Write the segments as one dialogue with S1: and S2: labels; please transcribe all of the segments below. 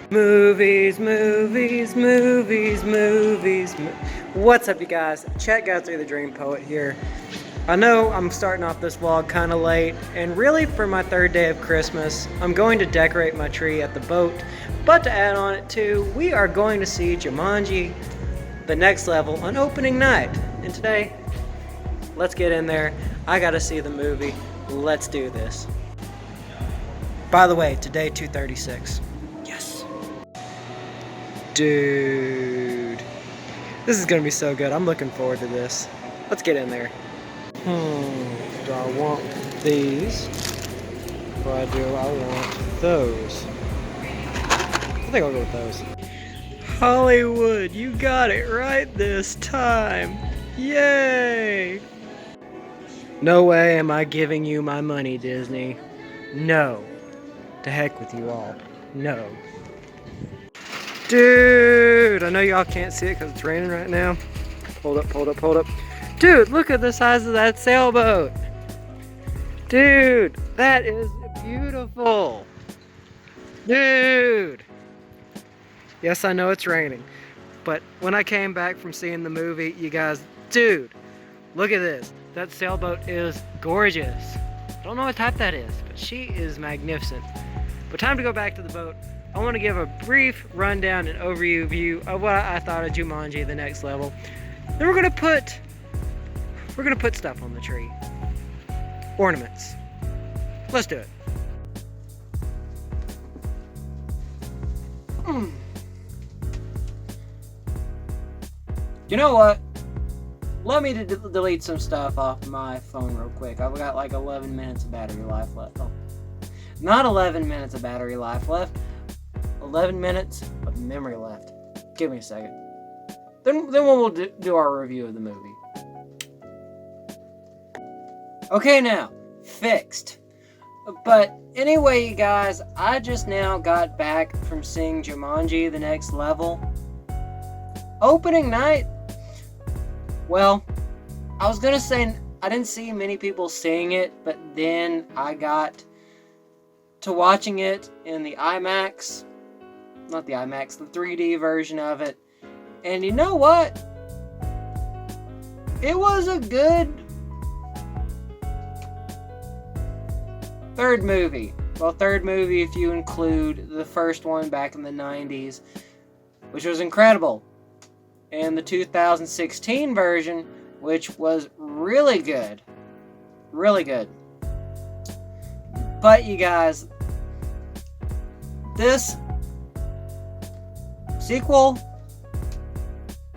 S1: Movies, movies, movies, movies. What's up, you guys? Chet Guthrie, the Dream Poet here. I know I'm starting off this vlog kind of late, and really for my third day of Christmas, I'm going to decorate my tree at the boat. But to add on it too, we are going to see Jumanji, the next level, on opening night. And today, let's get in there. I gotta see the movie. Let's do this. By the way, today 2:36. Yes. Dude, this is gonna be so good. I'm looking forward to this. Let's get in there. Do I want these? Or do I want those? I think I'll go with those. Hollywood, you got it right this time. Yay! No way am I giving you my money, Disney. No. To heck with you all. No. Dude, I know y'all can't see it because it's raining right now. Hold up, hold up, hold up. Dude, look at the size of that sailboat. Dude, that is beautiful. Dude. Yes, I know it's raining. But when I came back from seeing the movie, you guys, dude, look at this. That sailboat is gorgeous. I don't know what type that is, but she is magnificent. But time to go back to the boat. I want to give a brief rundown and overview of what I thought of Jumanji, the next level. Then we're gonna put stuff on the tree. Ornaments. Let's do it. You know what? Let me delete some stuff off my phone real quick. I've got like 11 minutes of battery life left. Oh, not 11 minutes of battery life left. 11 minutes of memory left. Give me a second. Then we'll do our review of the movie. Okay, now, fixed. But anyway, you guys, I just now got back from seeing Jumanji, the next level. Opening night, well, I was gonna say I didn't see many people seeing it, but then I got to watching it in the IMAX. Not the IMAX, the 3D version of it. And you know what? It was a good third movie. Well, third movie if you include the first one back in the 90s, which was incredible. And the 2016 version, which was really good. Really good. But you guys, this sequel,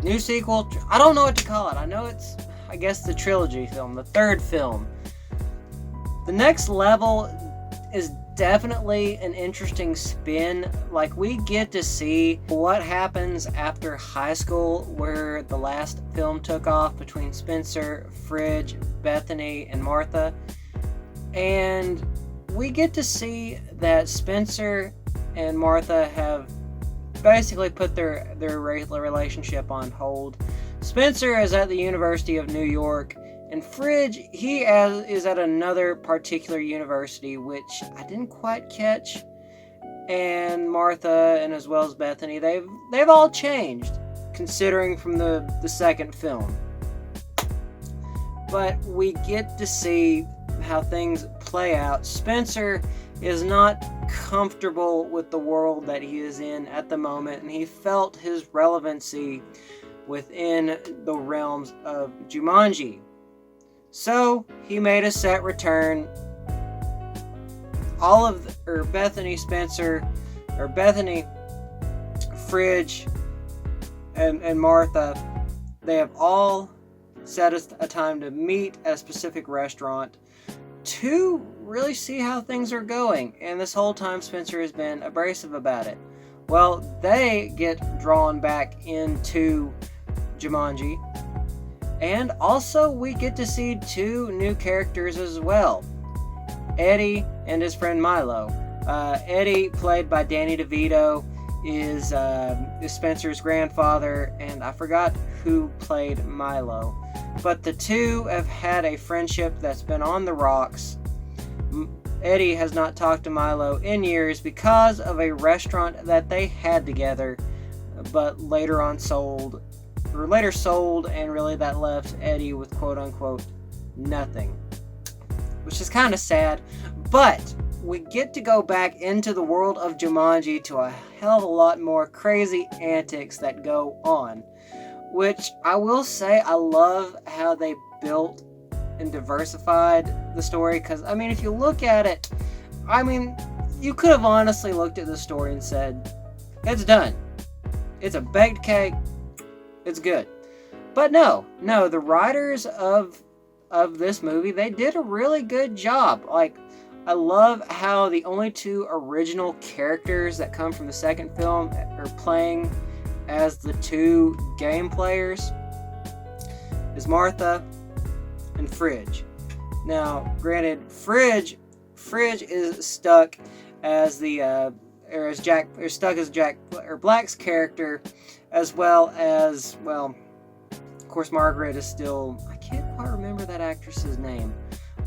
S1: new sequel, I don't know what to call it. I know it's, I guess, the trilogy film, the third film. The next level is definitely an interesting spin. Like, we get to see what happens after high school, where the last film took off between Spencer, Fridge, Bethany, and Martha. And we get to see that Spencer and Martha have basically put their relationship on hold. Spencer is at the University of New York, and Fridge, he is at another particular university, which I didn't quite catch. And Martha, and as well as Bethany, they've all changed, considering from the second film. But we get to see how things play out. Spencer is not comfortable with the world that he is in at the moment, and he felt his relevancy within the realms of Jumanji. So he made a set return. Bethany, Spencer, or Bethany, Fridge, and Martha, they have all set a time to meet at a specific restaurant to really see how things are going. And this whole time Spencer has been abrasive about it. Well, they get drawn back into Jumanji. And also we get to see two new characters as well. Eddie and his friend Milo. Eddie, played by Danny DeVito, is Spencer's grandfather, and I forgot who played Milo. But the two have had a friendship that's been on the rocks. Eddie has not talked to Milo in years because of a restaurant that they had together, but later sold, and really that left Eddie with quote-unquote nothing, which is kind of sad. But we get to go back into the world of Jumanji to a hell of a lot more crazy antics that go on, which I will say I love how they built and diversified the story, because I mean, if you look at it, I mean, you could have honestly looked at the story and said, it's done, it's a baked cake, it's good. But no, the writers of this movie, they did a really good job. Like, I love how the only two original characters that come from the second film are playing as the two game players is Martha and Fridge. Now, granted, Fridge is stuck as Jack Black's character, as well as, well, of course, Margaret is still, I can't quite remember that actress's name,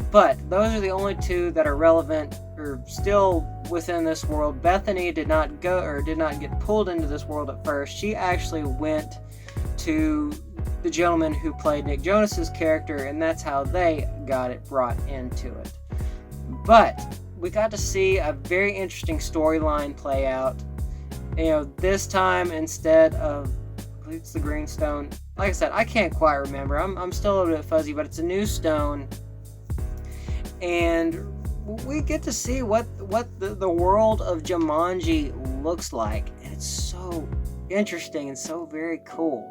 S1: but those are the only two that are relevant or still within this world. Bethany did not get pulled into this world at first. She actually went to the gentleman who played Nick Jonas's character, and that's how they got it brought into it. But we got to see a very interesting storyline play out. You know, this time instead of, I believe it's the green stone. Like I said, I can't quite remember. I'm still a little bit fuzzy, but it's a new stone. And we get to see what the world of Jumanji looks like. And it's so interesting and so very cool.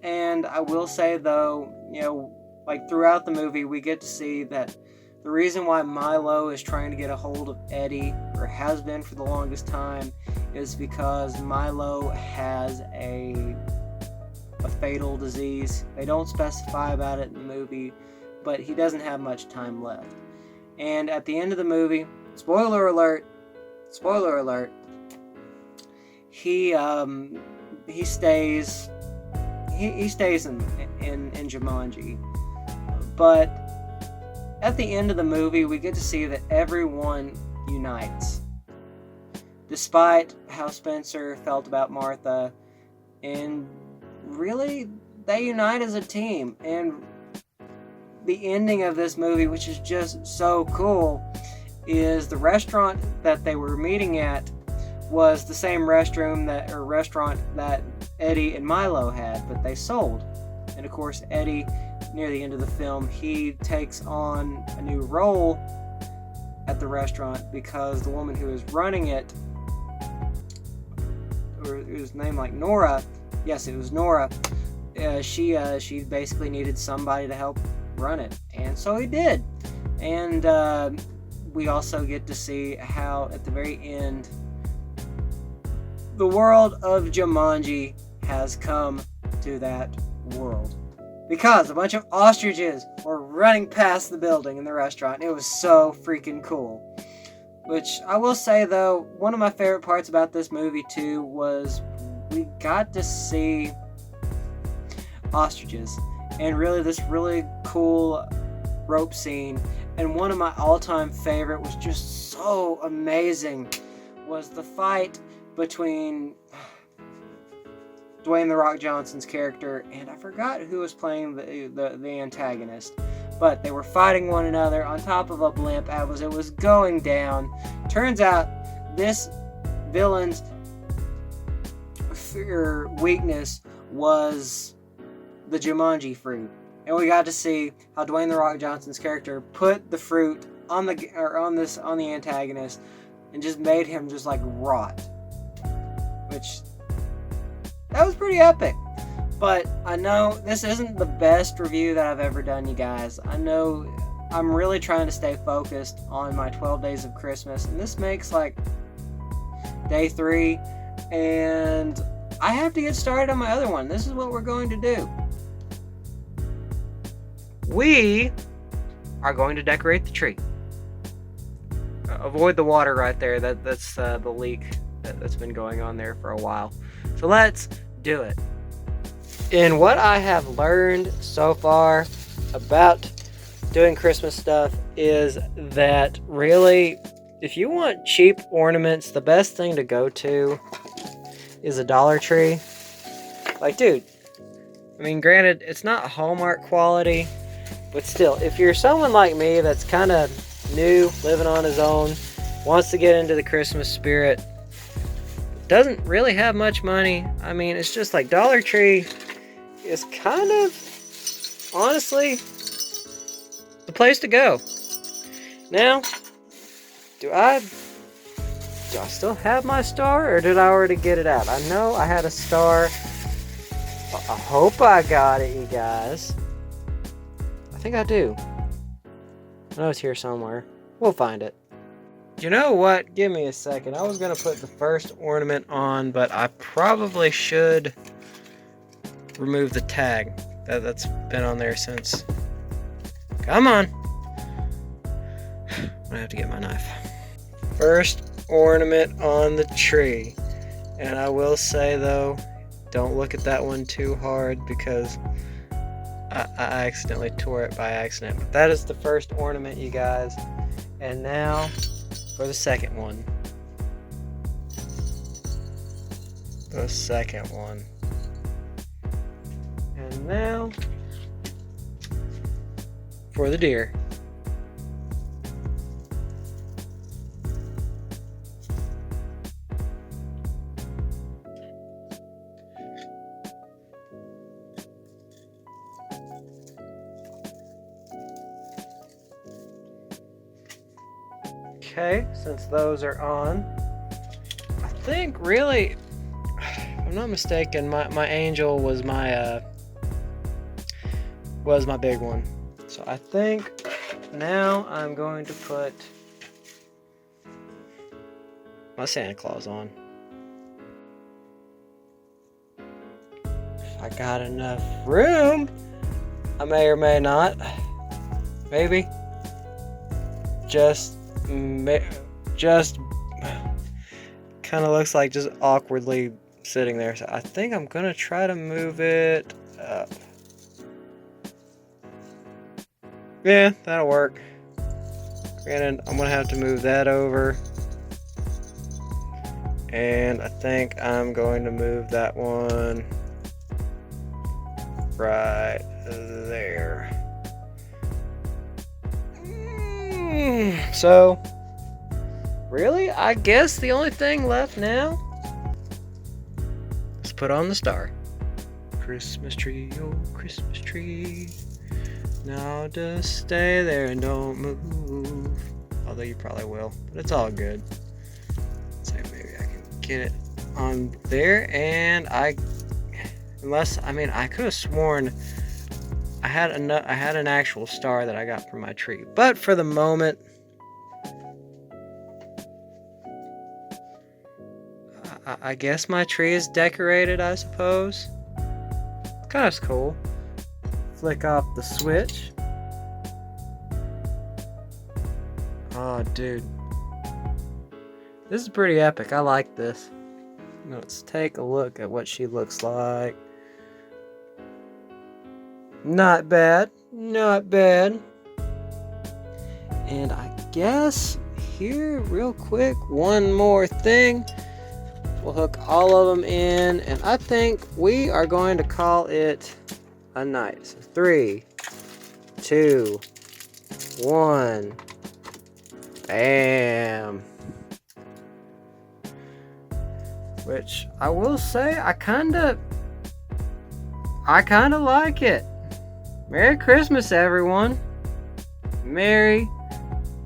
S1: And I will say, though, you know, like throughout the movie, we get to see that the reason why Milo is trying to get a hold of Eddie, or has been for the longest time, is because Milo has a fatal disease. They don't specify about it in the movie, but he doesn't have much time left. And at the end of the movie, spoiler alert, he stays in Jumanji. But at the end of the movie, we get to see that everyone unites. Despite how Spencer felt about Martha, and really, they unite as a team. And the ending of this movie, which is just so cool, is the restaurant that they were meeting at was the same restaurant that Eddie and Milo had, but they sold. And of course, Eddie, near the end of the film, he takes on a new role at the restaurant because the woman who is running it, or it was named like Nora, yes, it was Nora, she basically needed somebody to help run it, and so he did. And we also get to see how at the very end the world of Jumanji has come to that world, because a bunch of ostriches were running past the building in the restaurant. It was so freaking cool. Which I will say, though, one of my favorite parts about this movie too was we got to see ostriches, and really this really cool rope scene. And one of my all-time favorite was just so amazing was the fight between Dwayne "The Rock" Johnson's character, and I forgot who was playing the antagonist, but they were fighting one another on top of a blimp as it was going down. Turns out this villain's weakness was the Jumanji fruit, and we got to see how Dwayne "The Rock" Johnson's character put the fruit on the antagonist and just made him just like rot, which that was pretty epic. But I know this isn't the best review that I've ever done, you guys. I know I'm really trying to stay focused on my 12 Days of Christmas, and this makes like day 3, and I have to get started on my other one. This is what we're going to do. We are going to decorate the tree. Avoid the water right there. That's the leak that's been going on there for a while. So let's do it. In what I have learned so far about doing Christmas stuff is that really, if you want cheap ornaments, the best thing to go to is a Dollar Tree. Like, dude, I mean, granted, it's not Hallmark quality, but still, if you're someone like me that's kind of new, living on his own, wants to get into the Christmas spirit, doesn't really have much money, I mean, it's just like Dollar Tree is kind of, honestly, the place to go. Now, do I still have my star, or did I already get it out? I know I had a star. I hope I got it, you guys. I think I do. I know it's here somewhere. We'll find it. You know what? Give me a second. I was going to put the first ornament on, but I probably should remove the tag. That's been on there since... Come on! I'm going to have to get my knife. First ornament on the tree. And I will say, though, don't look at that one too hard because I accidentally tore it by accident. But that is the first ornament, you guys. And now for the second one. The second one. And now for the deer. Okay, since those are on, I think really, if I'm not mistaken, my angel was my big one. So I think now I'm going to put my Santa Claus on. If I got enough room, I may or may not. Maybe. Just kind of looks like just awkwardly sitting there. So I think I'm gonna try to move it up. Yeah, that'll work. Granted, I'm gonna have to move that over. And I think I'm going to move that one right there. So, really, I guess the only thing left now is put on the star. Christmas tree, oh Christmas tree, now just stay there and don't move. Although you probably will, but it's all good. So maybe I can get it on there, and I could have sworn I had an actual star that I got from my tree, but for the moment, I guess my tree is decorated, I suppose. Kind of cool. Flick off the switch. Oh, dude. This is pretty epic. I like this. Let's take a look at what she looks like. Not bad. Not bad. And I guess here, real quick, one more thing. We'll hook all of them in, and I think we are going to call it a night. So 3, 2, 1. Bam. Which I will say, I kinda like it. Merry Christmas, everyone. Merry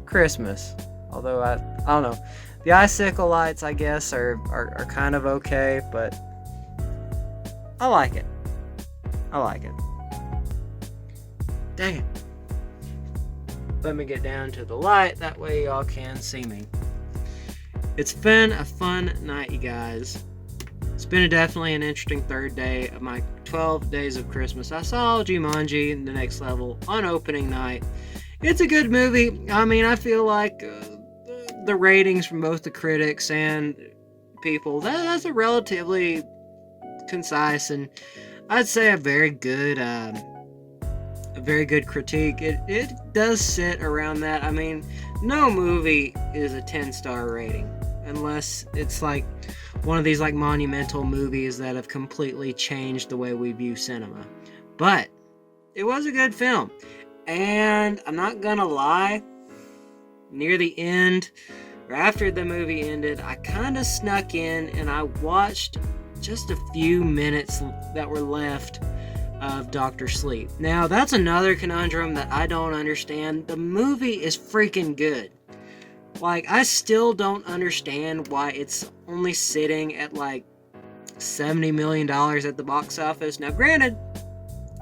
S1: Christmas. Although I don't know. The icicle lights, I guess, are kind of okay, but I like it. I like it. Dang it. Let me get down to the light, that way y'all can see me. It's been a fun night, you guys. It's been definitely an interesting third day of my 12 days of Christmas. I saw Jumanji in the next level on opening night. It's a good movie. I mean, I feel like the ratings from both the critics and people, that's a relatively concise and I'd say a very good a very good critique. It does sit around that. I mean, no movie is a 10-star rating unless it's like one of these like monumental movies that have completely changed the way we view cinema. But it was a good film. And I'm not gonna lie, near the end, or after the movie ended, I kind of snuck in and I watched just a few minutes that were left of Dr. Sleep. Now, that's another conundrum that I don't understand. The movie is freaking good. Like, I still don't understand why it's only sitting at like $70 million at the box office. Now, granted,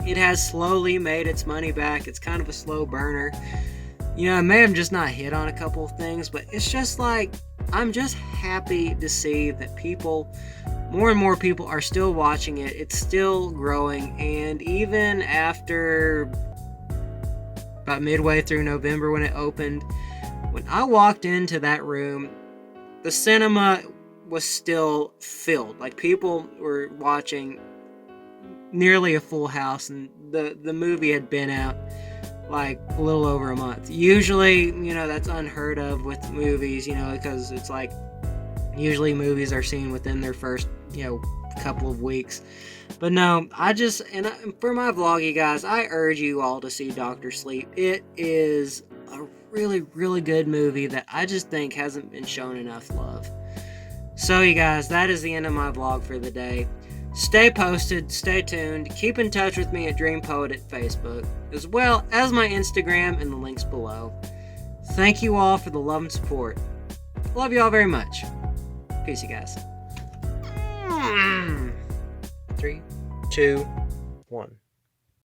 S1: it has slowly made its money back. It's kind of a slow burner. You know, it may have just not hit on a couple of things, but it's just like, I'm just happy to see that more and more people are still watching it. It's still growing, and even after about midway through November when it opened, when I walked into that room, the cinema was still filled. Like, people were watching nearly a full house, and the movie had been out like a little over a month. Usually, you know, that's unheard of with movies, you know, because it's like usually movies are seen within their first, you know, couple of weeks. But no, for my vlog, you guys, I urge you all to see Dr. Sleep. It is a really, really good movie that I just think hasn't been shown enough love. So, you guys, that is the end of my vlog for the day. Stay posted, stay tuned, keep in touch with me at Dream Poet at Facebook, as well as my Instagram and the links below. Thank you all for the love and support. Love you all very much. Peace, you guys. 3, 2, 1.